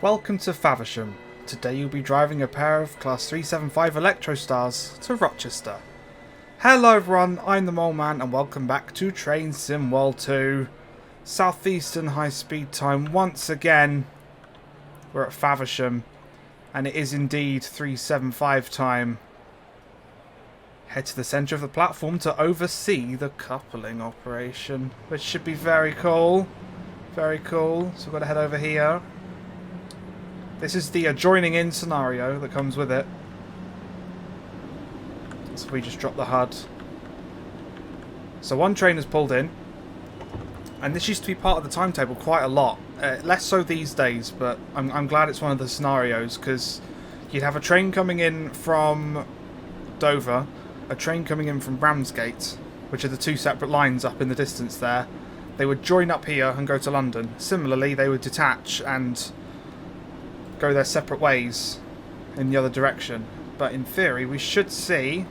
Welcome to Faversham. Today you'll be driving a pair of Class 375 Electrostars to Rochester. Hello everyone, I'm the Mole Man and welcome back to Train Sim World 2. Southeastern High Speed Time once again. We're at Faversham and it is indeed 375 time. Head to the centre of the platform to oversee the coupling operation, which should be very cool. Very cool. So we've got to head over here. This is the joining in scenario that comes with it. So we just drop the HUD. So one train has pulled in. And this used to be part of the timetable quite a lot. Less so these days, but I'm glad it's one of the scenarios, because you'd have a train coming in from Dover, a train coming in from Ramsgate, which are the two separate lines up in the distance there. They would join up here and go to London. Similarly, they would detach and go their separate ways in the other direction. But in theory, we should see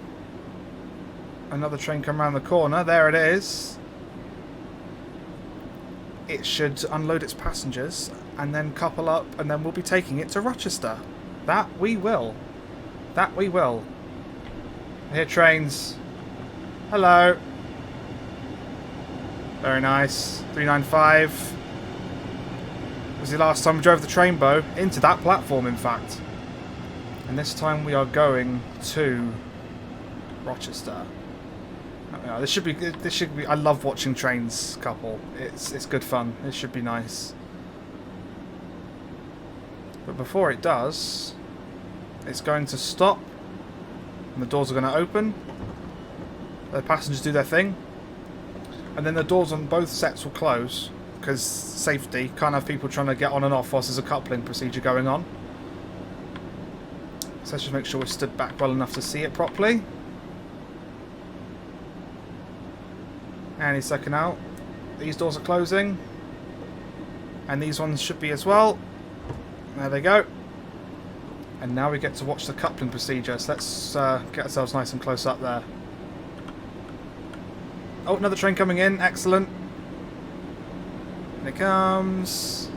another train come around the corner. There it is. It should unload its passengers and then couple up, and then we'll be taking it to Rochester. That we will. That we will. I hear trains. Hello. Very nice. 395. Was the last time we drove the trainbow into that platform, in fact. And this time we are going to Rochester. This should be. I love watching trains couple. It's good fun. It should be nice. But before it does, it's going to stop. And the doors are going to open. The passengers do their thing. And then the doors on both sets will close. Because safety, can't have people trying to get on and off whilst there's a coupling procedure going on. So let's just make sure we're stood back well enough to see it properly. Any second out. These doors are closing. And these ones should be as well. There they go. And now we get to watch the coupling procedure. So let's get ourselves nice and close up there. Oh, another train coming in. Excellent. And it comes.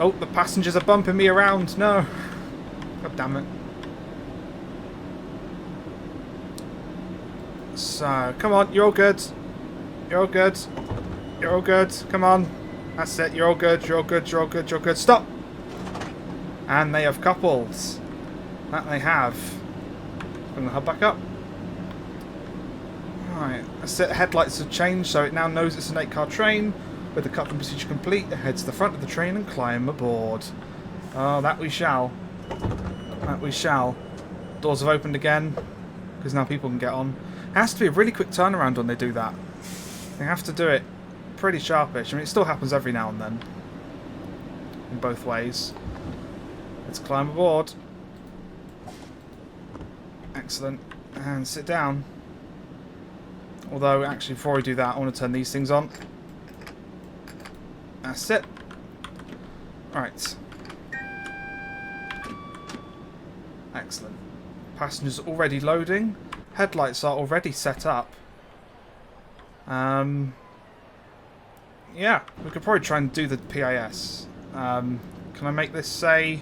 Oh, the passengers are bumping me around. No. God damn it. So, come on. You're all good. You're all good. You're all good. Come on. That's it. You're all good. You're all good. You're all good. You're all good. Stop. And they have coupled. That they have. Bring the HUD back up. Right. That's it. Headlights have changed, so it now knows it's an 8-car train. With the coupling procedure complete, it heads to the front of the train and climb aboard. Oh, that we shall. That we shall. Doors have opened again, because now people can get on. It has to be a really quick turnaround when they do that. They have to do it pretty sharpish. I mean, it still happens every now and then. In both ways. Let's climb aboard. Excellent. And sit down. Although, actually, before we do that, I want to turn these things on. That's it. Right. Excellent. Passengers already loading. Headlights are already set up. Yeah, we could probably try and do the PIS. Can I make this say...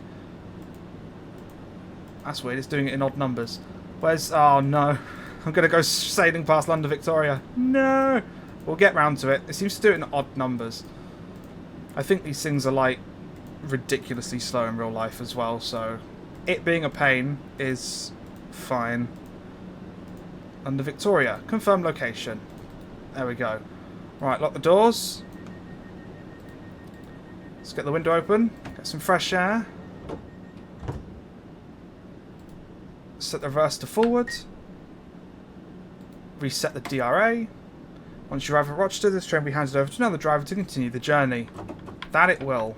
That's weird, it's doing it in odd numbers. Where's... Oh, no. I'm going to go sailing past London Victoria. No! We'll get round to it. It seems to do it in odd numbers. I think these things are, like, ridiculously slow in real life as well, so... It being a pain is fine. London Victoria. Confirm location. There we go. Right, lock the doors. Let's get the window open. Get some fresh air. Set the reverse to forward. Reset the DRA. Once you arrive at Rochester, this train will be handed over to another driver to continue the journey. That it will.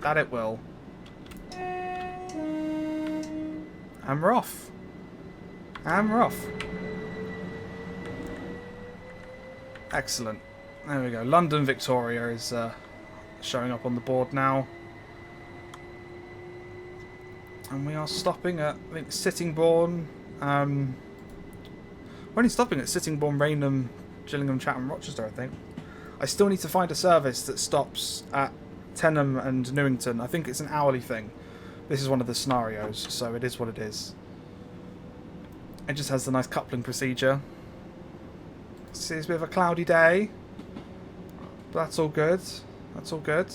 That it will. And we're off. And we're off. Excellent. There we go. London Victoria is showing up on the board now. And we are stopping at, I think, Sittingbourne. We're only stopping at Sittingbourne, Rainham, Gillingham, Chatham, Rochester, I think. I still need to find a service that stops at Tenham and Newington. I think it's an hourly thing. This is one of the scenarios, so it is what it is. It just has the nice coupling procedure. See, it's a bit of a cloudy day. But that's all good. That's all good.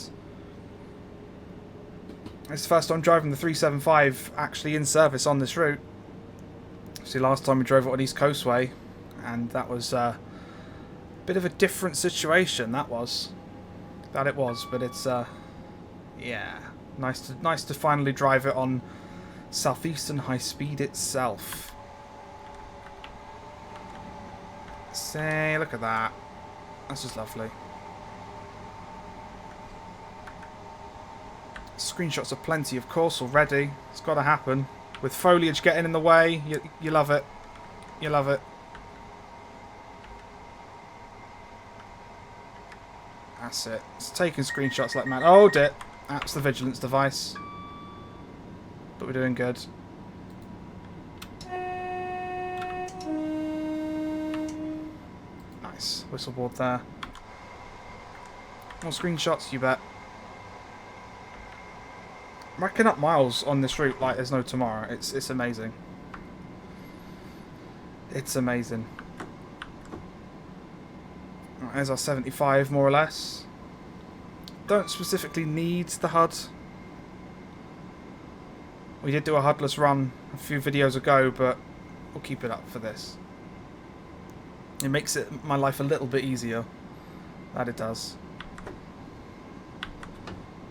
It's the first time driving the 375 actually in service on this route. See, last time we drove it on East Coastway, and that was a bit of a different situation. That it was, but it's yeah, nice to finally drive it on Southeastern High Speed itself. Say, look at that. That's just lovely. Screenshots are plenty, of course, already. It's got to happen. With foliage getting in the way, you love it. You love it. That's it. It's taking screenshots like mad. Oh, dear. That's the vigilance device. But we're doing good. Nice. Whistleboard there. More screenshots, you bet. Racking up miles on this route like there's no tomorrow. It's amazing. It's amazing. Right, there's our 75 more or less. Don't specifically need the HUD. We did do a HUDless run a few videos ago, but we'll keep it up for this. It makes my life a little bit easier. That it does.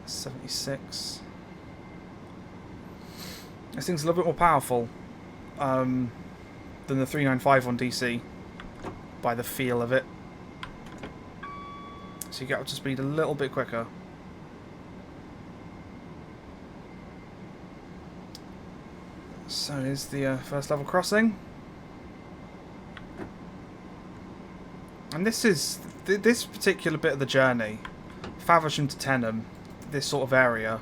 76. This thing's a little bit more powerful than the 395 on DC by the feel of it. So you get up to speed a little bit quicker. So here's the first level crossing. And this is this particular bit of the journey, Faversham to Tenham, this sort of area,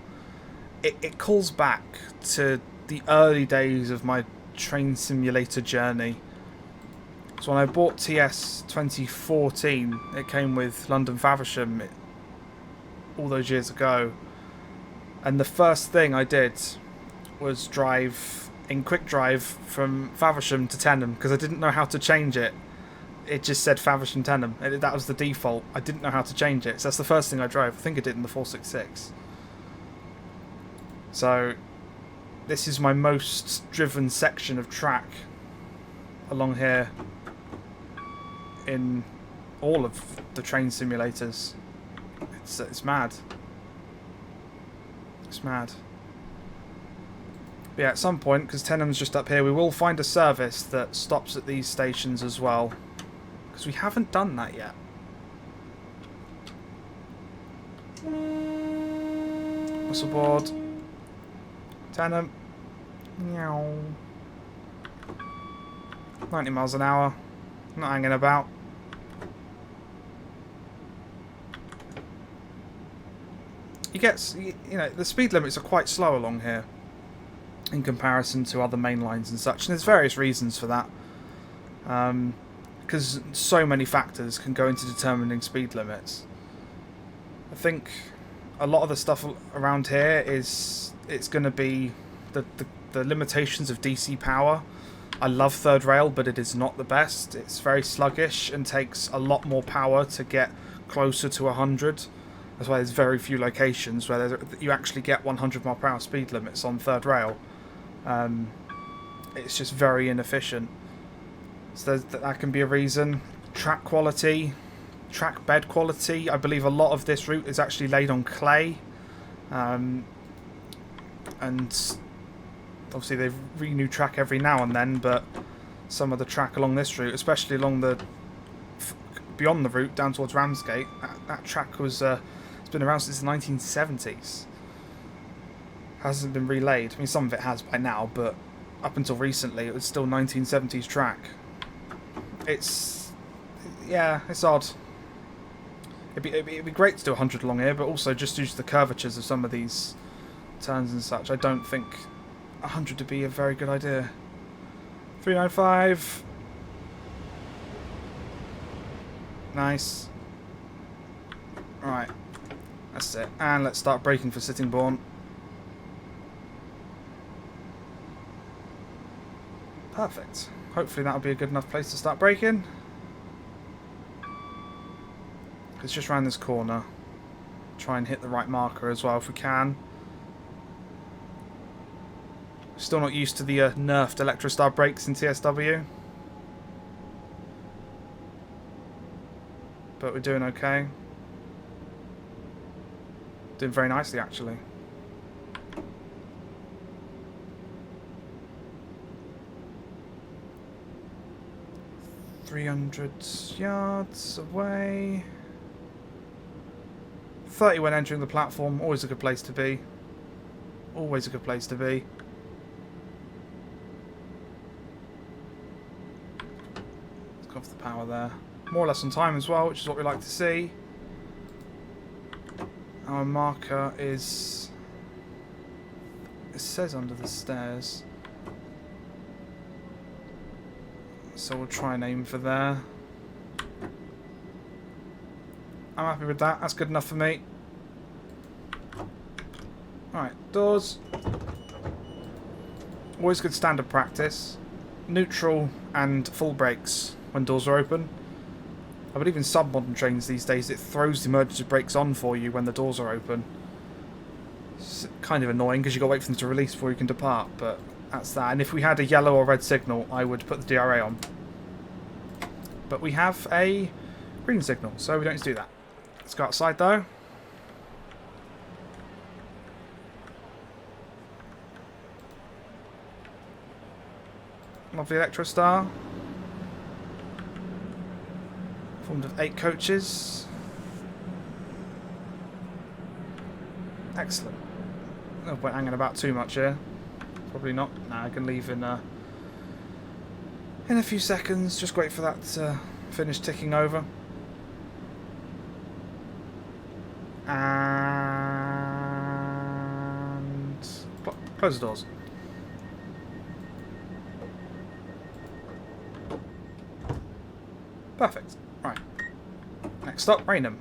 it calls back to the early days of my train simulator journey. So when I bought TS 2014, it came with London Faversham all those years ago. And the first thing I did was drive in quick drive from Faversham to Tenham because I didn't know how to change it. It just said Faversham Tenham. That was the default. I didn't know how to change it. So that's the first thing I drove. I think I did in the 466. So this is my most driven section of track along here in all of the train simulators. It's mad. It's mad. But yeah, at some point, because Tenham's just up here, we will find a service that stops at these stations as well. Because we haven't done that yet. Whistleboard. Tenham. Meow. 90 miles an hour. Not hanging about. You know, the speed limits are quite slow along here in comparison to other main lines and such, and there's various reasons for that. Because so many factors can go into determining speed limits. I think a lot of the stuff around here it's going to be the limitations of DC power. I love third rail, but it is not the best. It's very sluggish and takes a lot more power to get closer to 100. That's why there's very few locations where you actually get 100 mph speed limits on third rail. It's just very inefficient. So that can be a reason. Track quality, track bed quality. I believe a lot of this route is actually laid on clay. And obviously they renew track every now and then, but some of the track along this route, especially along the beyond the route down towards Ramsgate, that track was it's been around since the 1970s. Hasn't been relayed. I mean, some of it has by now, but up until recently it was still 1970s track. It's odd. It'd be great to do 100 along here, but also just due to the curvatures of some of these turns and such, I don't think 100 would be a very good idea. 395. Nice. Right. That's it. And let's start braking for Sittingbourne. Perfect. Hopefully that'll be a good enough place to start braking. It's just around this corner. Try and hit the right marker as well if we can. Still not used to the nerfed Electrostar brakes in TSW. But we're doing okay. Doing very nicely, actually. $300 yards away. 30 when entering the platform. Always a good place to be. Always a good place to be. Let's go off the power there. More or less on time as well, which is what we like to see. Our marker is... It says under the stairs. So we'll try and aim for there. I'm happy with that. That's good enough for me. Alright, doors. Always good standard practice. Neutral and full brakes when doors are open. I believe in some modern trains these days it throws the emergency brakes on for you when the doors are open. It's kind of annoying because you've got to wait for them to release before you can depart, but that's that. And if we had a yellow or red signal, I would put the DRA on. But we have a green signal, so we don't need to do that. Let's go outside though. Lovely Electrostar. Formed of 8 coaches. Excellent. I won't hanging about too much here. Probably not. Nah, I can leave in a few seconds. Just wait for that to finish ticking over. And close the doors. Perfect. Right. Next stop, Rainham.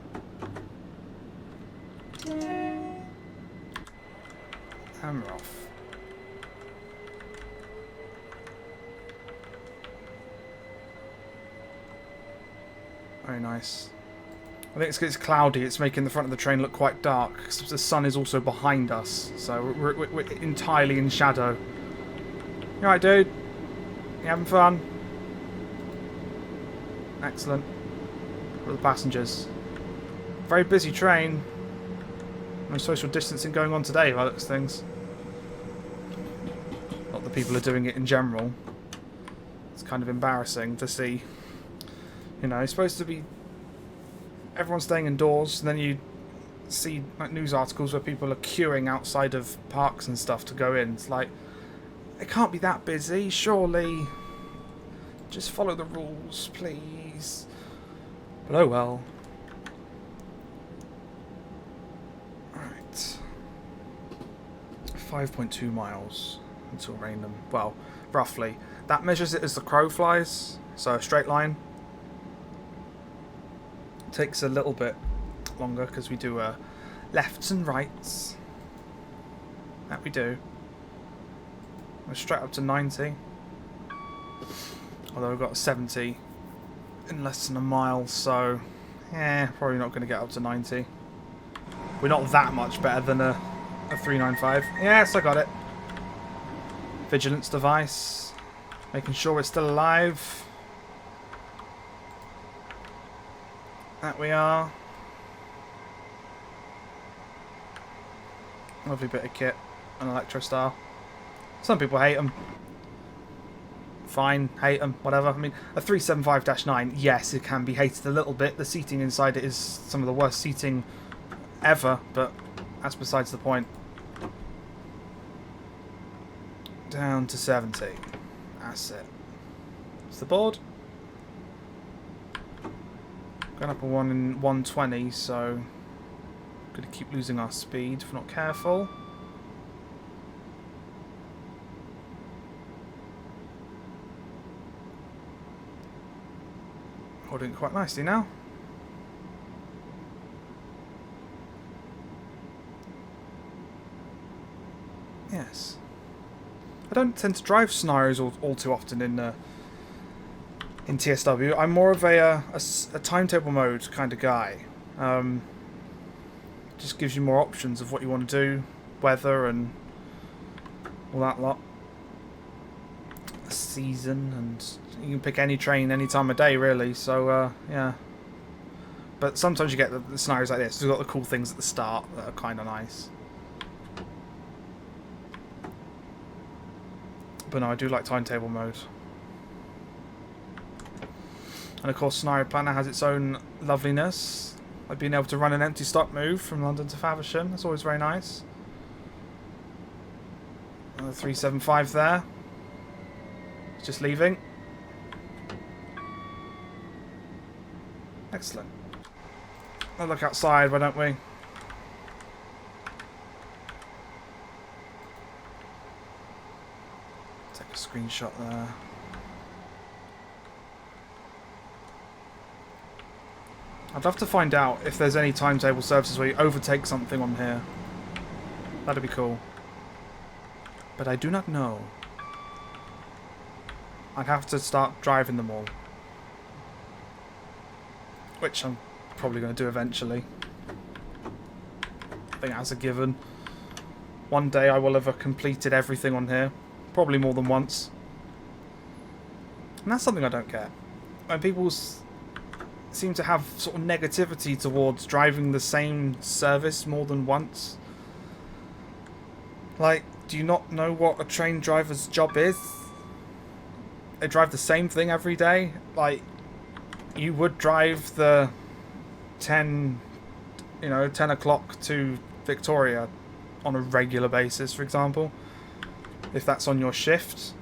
And we're off. Very nice. I think it's because it's cloudy, it's making the front of the train look quite dark. The sun is also behind us, so we're entirely in shadow. You alright, dude? You having fun? Excellent. For the passengers. Very busy train. No social distancing going on today, by looks things. Not that people are doing it in general. It's kind of embarrassing to see. You know, it's supposed to be everyone staying indoors, and then you see like news articles where people are queuing outside of parks and stuff to go in. It's like, it can't be that busy, surely. Just follow the rules, please. But oh well. Right. 5.2 miles until Rainham. Well, roughly. That measures it as the crow flies, so a straight line. Takes a little bit longer because we do lefts and rights. That we do. We're straight up to 90. Although we've got 70 in less than a mile, so probably not going to get up to 90. We're not that much better than a 395. Yes, I got it. Vigilance device. Making sure we're still alive. That we are. Lovely bit of kit. An Electrostar. Some people hate them. Fine, hate them, whatever. I mean, a 375-9, yes, it can be hated a little bit. The seating inside it is some of the worst seating ever, but that's besides the point. Down to 70. That's it. It's the board. Going up a 1 in 120, so going to keep losing our speed if we're not careful. Holding it quite nicely now. Yes. I don't tend to drive scenarios all too often in TSW. I'm more of a timetable mode kind of guy. Just gives you more options of what you want to do, weather and all that lot. A season, and you can pick any train any time of day really, so yeah. But sometimes you get the scenarios like this. We've got the cool things at the start that are kind of nice. But no, I do like timetable mode. And of course Scenario Planner has its own loveliness. Like being able to run an empty stop move from London to Faversham. That's always very nice. Another 375 there. It's just leaving. Excellent. We'll look outside, why don't we? Take a screenshot there. I'd love to find out if there's any timetable services where you overtake something on here. That'd be cool. But I do not know. I'd have to start driving them all. Which I'm probably going to do eventually. I think that's a given. One day I will have completed everything on here. Probably more than once. And that's something I don't get. When people seem to have sort of negativity towards driving the same service more than once. Like, do you not know what a train driver's job is? They drive the same thing every day. Like, you would drive the 10 o'clock to Victoria on a regular basis, for example, if that's on your shift.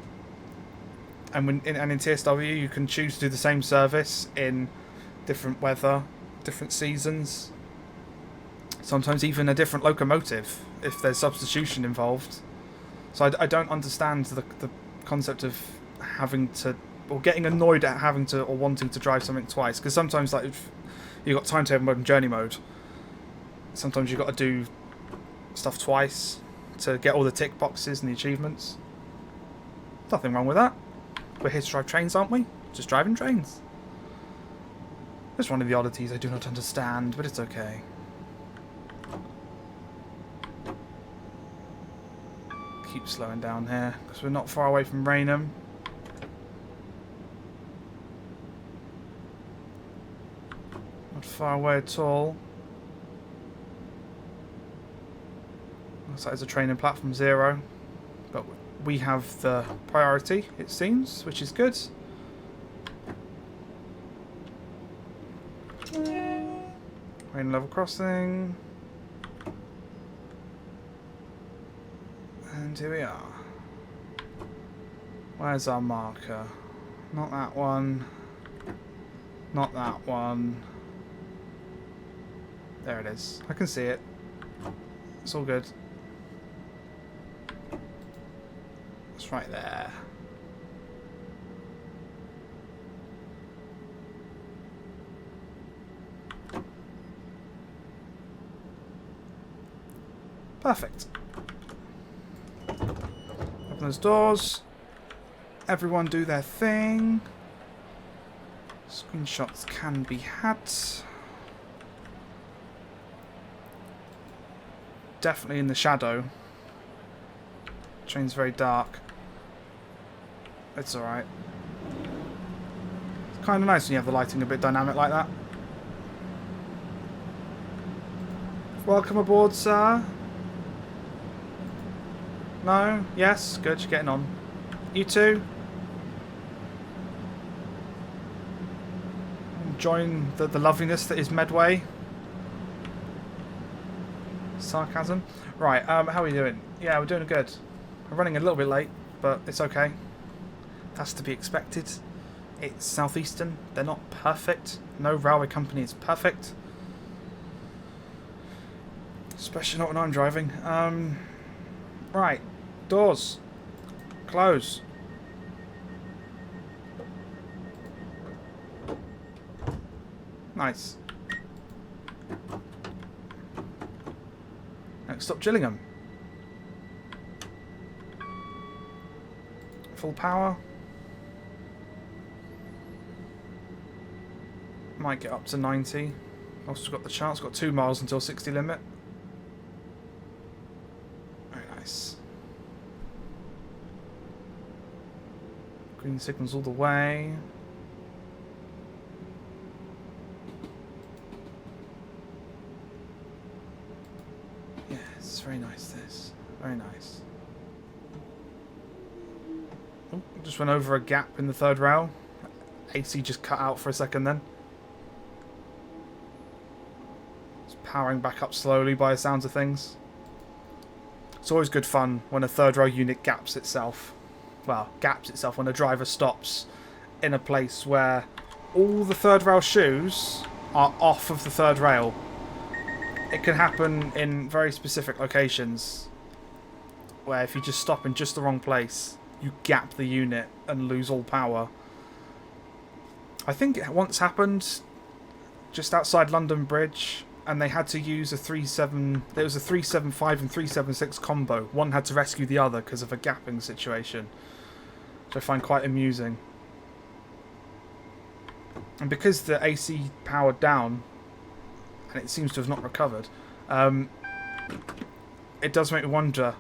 And in TSW, you can choose to do the same service in different weather, different seasons. Sometimes even a different locomotive if there's substitution involved. So I don't understand the concept of having to, or getting annoyed at having to, or wanting to drive something twice. Because sometimes, like, if you've got timetable mode and journey mode, sometimes you've got to do stuff twice to get all the tick boxes and the achievements. Nothing wrong with that. We're here to drive trains, aren't we? Just driving trains. It's one of the oddities I do not understand, but it's okay. Keep slowing down here, because we're not far away from Rainham. Not far away at all. Looks like there's a train in platform 0. But we have the priority, it seems, which is good. Rain level crossing. And here we are. Where's our marker? Not that one. Not that one. There it is. I can see it. It's all good. It's right there. Perfect. Open those doors. Everyone do their thing. Screenshots can be had. Definitely in the shadow. Train's very dark. It's alright. It's kind of nice when you have the lighting a bit dynamic like that. Welcome aboard, sir. No? Yes? Good, you're getting on. You too? Enjoying the loveliness that is Medway. Sarcasm. Right, how are we doing? Yeah, we're doing good. We're running a little bit late, but it's okay. That's to be expected. It's Southeastern. They're not perfect. No railway company is perfect. Especially not when I'm driving. Right. Doors. Close. Nice. Next stop, Gillingham. Full power. Might get up to 90. Also got the chance. Got 2 miles until 60 limit. Very nice. Green signals all the way. Yeah, it's very nice, this. Very nice. Oh, just went over a gap in the third rail. AC just cut out for a second then. It's powering back up slowly by the sounds of things. It's always good fun when a third rail unit gaps itself. Well, gaps itself when a driver stops in a place where all the third rail shoes are off of the third rail. It can happen in very specific locations where if you just stop in just the wrong place, you gap the unit and lose all power. I think it once happened just outside London Bridge, and they had to use a 37. There was a 375 and 376 combo. One had to rescue the other because of a gapping situation, which I find quite amusing. And because the AC powered down, and it seems to have not recovered, it does make me wonder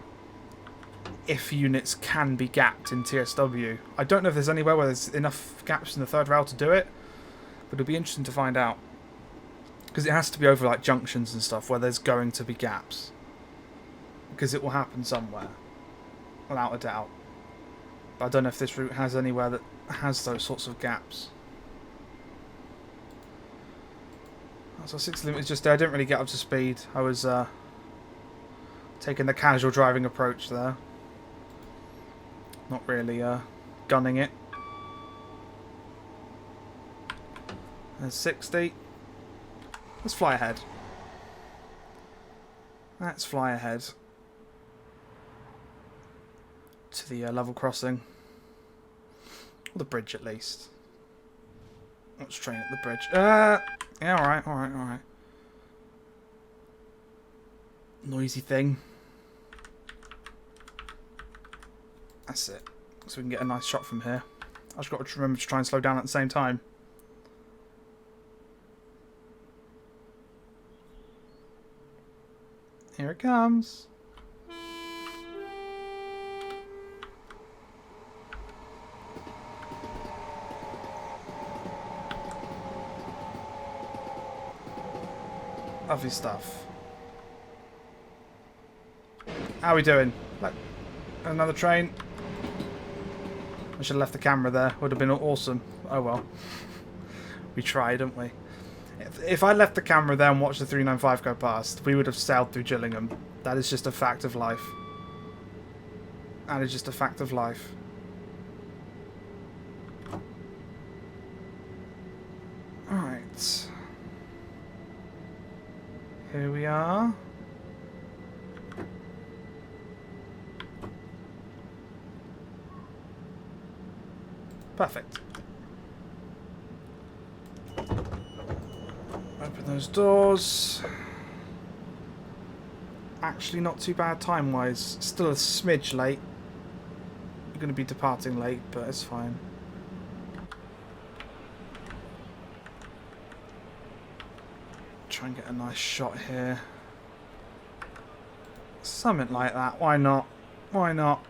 if units can be gapped in TSW. I don't know if there's anywhere where there's enough gaps in the third rail to do it, but it'll be interesting to find out. Because it has to be over like junctions and stuff where there's going to be gaps. Because it will happen somewhere, without a doubt. But I don't know if this route has anywhere that has those sorts of gaps. So 60 limit is just there. I didn't really get up to speed. I was taking the casual driving approach there. Not really gunning it. There's 60. Let's fly ahead. Let's fly ahead to the level crossing. Or the bridge at least. Let's train at the bridge. Yeah, alright, alright, alright. Noisy thing. That's it. So we can get a nice shot from here. I've just got to remember to try and slow down at the same time. Here it comes. Lovely stuff. How are we doing? Like another train? I should have left the camera there. Would have been awesome. Oh well. We tried, didn't we? If I left the camera there and watched the 395 go past, we would have sailed through Gillingham. That is just a fact of life. That is just a fact of life. Alright. Here we are. Perfect. Open those doors. Actually not too bad time-wise. Still a smidge late. You're going to be departing late, but it's fine. Try and get a nice shot here. Something like that. Why not? Why not?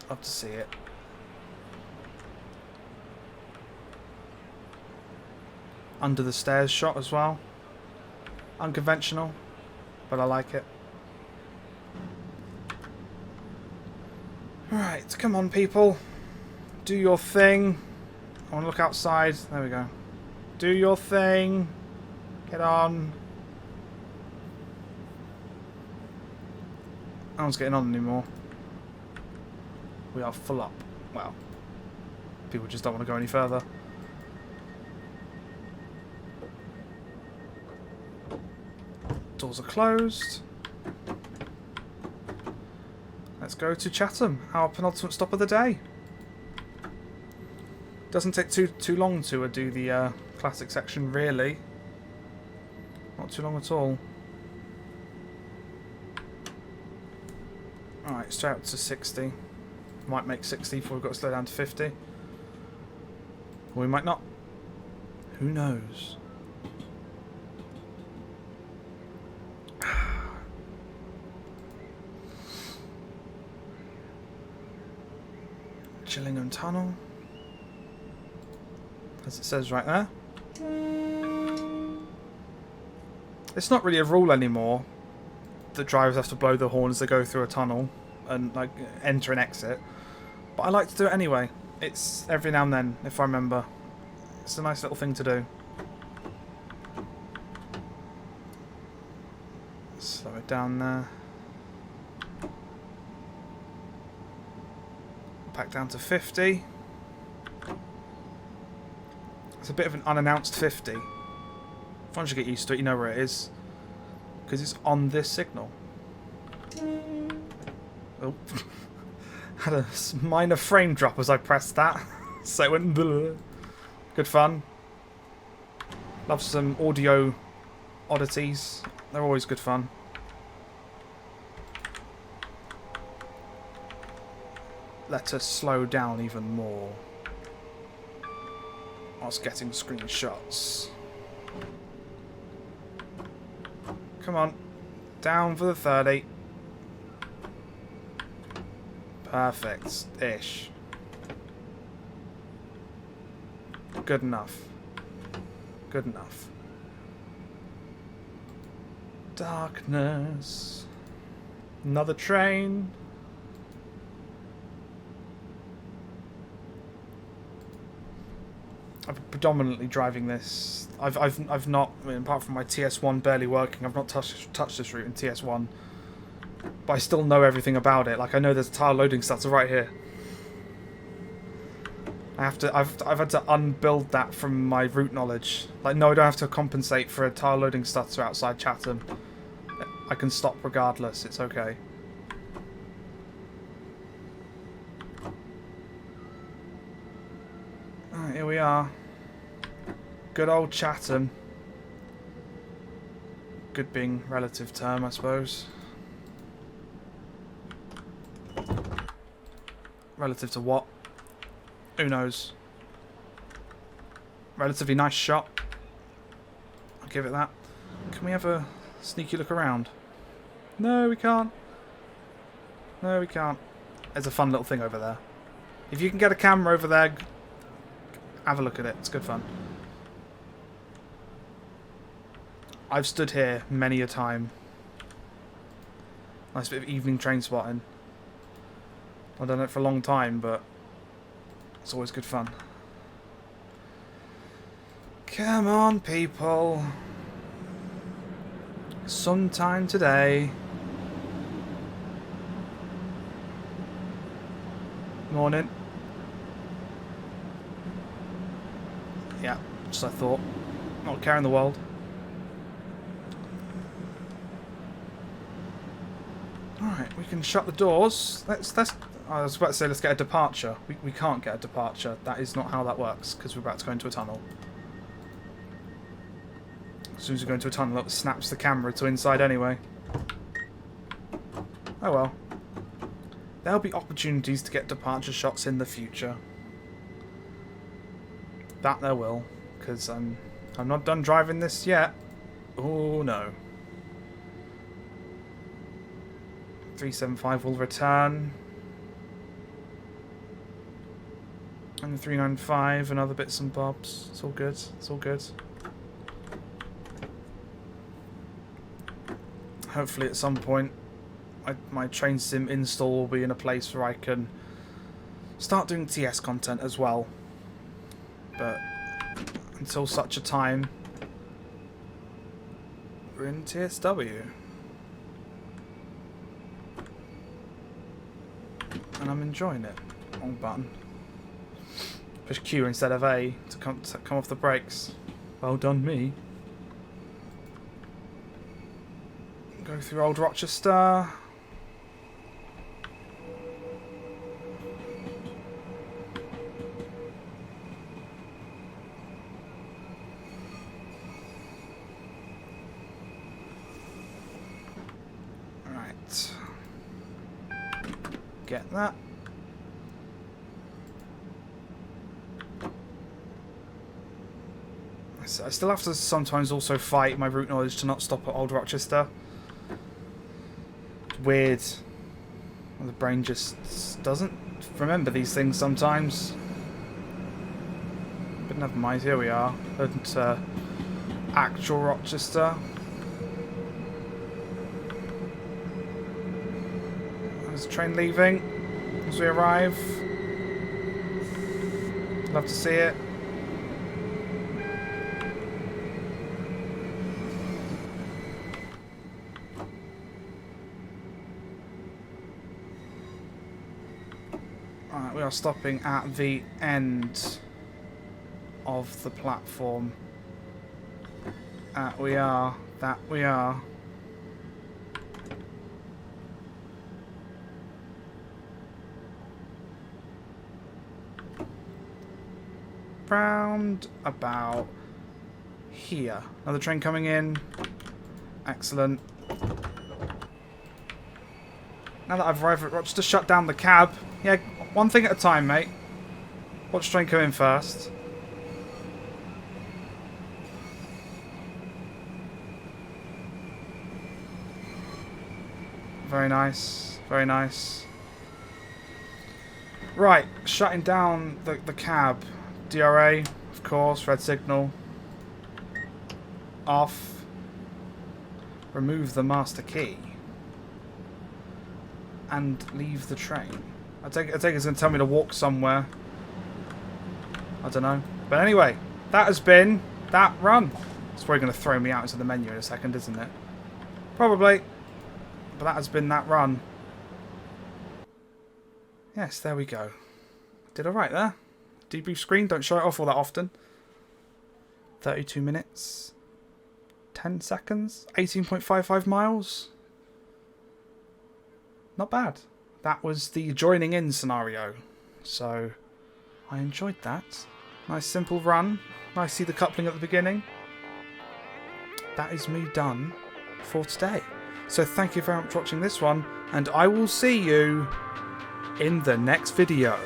Love to see it. Under the stairs shot as well. Unconventional, but I like it. Right, come on people. Do your thing. I want to look outside. There we go. Do your thing. Get on. No one's getting on anymore. We are full up. Well, people just don't want to go any further. Doors are closed. Let's go to Chatham, our penultimate stop of the day. Doesn't take too long to do the classic section, really. Not too long at all. Alright, straight up to 60. Might make 60 before we've got to slow down to 50. Or we might not. Who knows? Gillingham Tunnel. As it says right there. It's not really a rule anymore that drivers have to blow the horn as they go through a tunnel and like enter and exit. But I like to do it anyway. It's every now and then, if I remember. It's a nice little thing to do. Slow it down there. Back down to 50. It's a bit of an unannounced 50. Once you get used to it, you know where it is. Because it's on this signal. Oh. Had a minor frame drop as I pressed that. So it went... Bleh. Good fun. Love some audio oddities. They're always good fun. Let us slow down even more. Whilst getting screenshots. Come on. Down for the 30. Perfect-ish. Good enough. Good enough. Darkness. Another train. I've been predominantly driving this. I've not, I mean, apart from my TS1 barely working, I've not touched this route in TS1. But I still know everything about it. Like I know there's a tile loading stutter right here. I've had to unbuild that from my route knowledge. Like no, I don't have to compensate for a tile loading stutter outside Chatham. I can stop regardless. It's okay. Alright, here we are. Good old Chatham. Good being relative term, I suppose. Relative to what? Who knows? Relatively nice shot. I'll give it that. Can we have a sneaky look around? No, we can't. No, we can't. There's a fun little thing over there. If you can get a camera over there, have a look at it. It's good fun. I've stood here many a time. Nice bit of evening train spotting. I've done it for a long time, but it's always good fun. Come on, people. Sometime today. Morning. Yeah, just I thought. Not a care in the world. Alright, we can shut the doors. Let's I was about to say let's get a departure. We can't get a departure. That is not how that works, because we're about to go into a tunnel. As soon as we go into a tunnel, it snaps the camera to inside anyway. Oh well. There'll be opportunities to get departure shots in the future. That there will, because I'm not done driving this yet. Oh no. 375 will return. And the 395 and other bits and bobs. It's all good. It's all good. Hopefully at some point my train sim install will be in a place where I can start doing TS content as well. But until such a time, we're in TSW. And I'm enjoying it. Wrong button. Push Q instead of A to come off the brakes. Well done, me. Go through old Rochester. Right. Get that. I still have to sometimes also fight my route knowledge to not stop at Old Rochester. It's weird. The brain just doesn't remember these things sometimes. But never mind, here we are. At actual Rochester. There's a train leaving as we arrive. Love to see it. Alright, we are stopping at the end of the platform. We are. That we are. Round about here. Another train coming in. Excellent. Now that I've arrived at Rochester, shut down the cab. Yeah, one thing at a time, mate. Watch train come in first. Very nice. Very nice. Right, shutting down the cab. DRA, of course, red signal. Off. Remove the master key. And leave the train. I take it's going to tell me to walk somewhere. I don't know. But anyway, that has been that run. It's probably going to throw me out into the menu in a second, isn't it? Probably. But that has been that run. Yes, there we go. Did alright there. Debrief screen, don't show it off all that often. 32 minutes. 10 seconds. 18.55 miles. Not bad. That was the joining in scenario. So, I enjoyed that. Nice simple run. Nice to see the coupling at the beginning. That is me done for today. So thank you very much for watching this one, and I will see you in the next video.